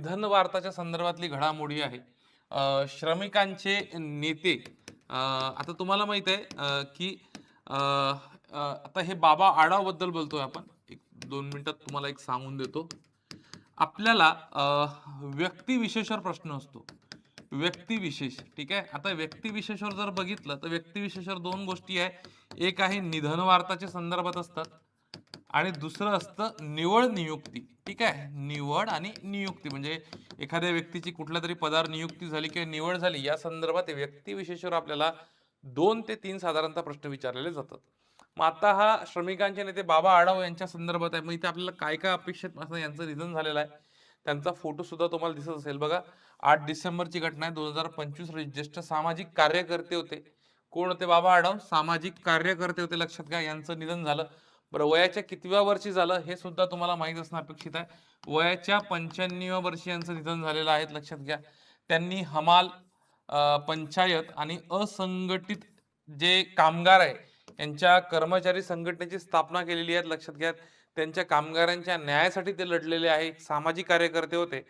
धन वार्ताच्या संदर्भातली घडामोडी आहे. श्रमिकांचे नेते आता तुम्हाला माहित आहे की अ, अ, आता हे बाबा आढाव बद्दल बोलतोय आपण. एक 2 मिनिटात तुम्हाला एक सांगून देतो. आपल्याला व्यक्तिविशेषावर प्रश्न असतो. व्यक्तिविशेष ठीक आहे. आता व्यक्तिविशेषावर जर बघितलं तर व्यक्तिविशेषावर दोन गोष्टी आहे. एक आहे निधन वार्ताच्या संदर्भात असतात आणि दुसरं असतं निवड नियुक्ती. ठीक आहे. निवड आणि नियुक्ती म्हणजे एखाद्या व्यक्तीची कुठल्या तरी पदावर नियुक्ती झाली किंवा निवड झाली या संदर्भात व्यक्तिविशेषावर आपल्याला 2 ते 3 साधारणतः प्रश्न विचारलेले जातात. मग आता हा श्रमिकांचे नेते बाबा आढाव यांच्या संदर्भात आहे. मग इथे आपल्याला काय काय अपेक्षित असं यांचं निधन झालेलं आहे. त्यांचा फोटो सुद्धा तुम्हाला दिसत असेल बघा. 8 डिसेंबरची घटना आहे 2025 रोजी. ज्येष्ठ सामाजिक कार्यकर्ते होते. कोण होते बाबा आढाव? सामाजिक कार्यकर्ते होते, लक्षात घ्या. यांचं निधन झालं. बरं, वयाच्या कितव्या वर्षी झालं हे सुद्धा तुम्हाला माहित असणं अपेक्षित आहे. वयाच्या 95व्या वर्षी यांचं निधन झालेलं आहे, लक्षात घ्या. त्यांनी हमाल, पंचायत आणि असंघटित जे कामगार आहे यांच्या कर्मचारी संघटनेची स्थापना केलेली आहे, लक्षात घ्या. त्यांच्या कामगारांच्या न्यायासाठी ते लढलेले आहे. सामाजिक कार्यकर्ते होते.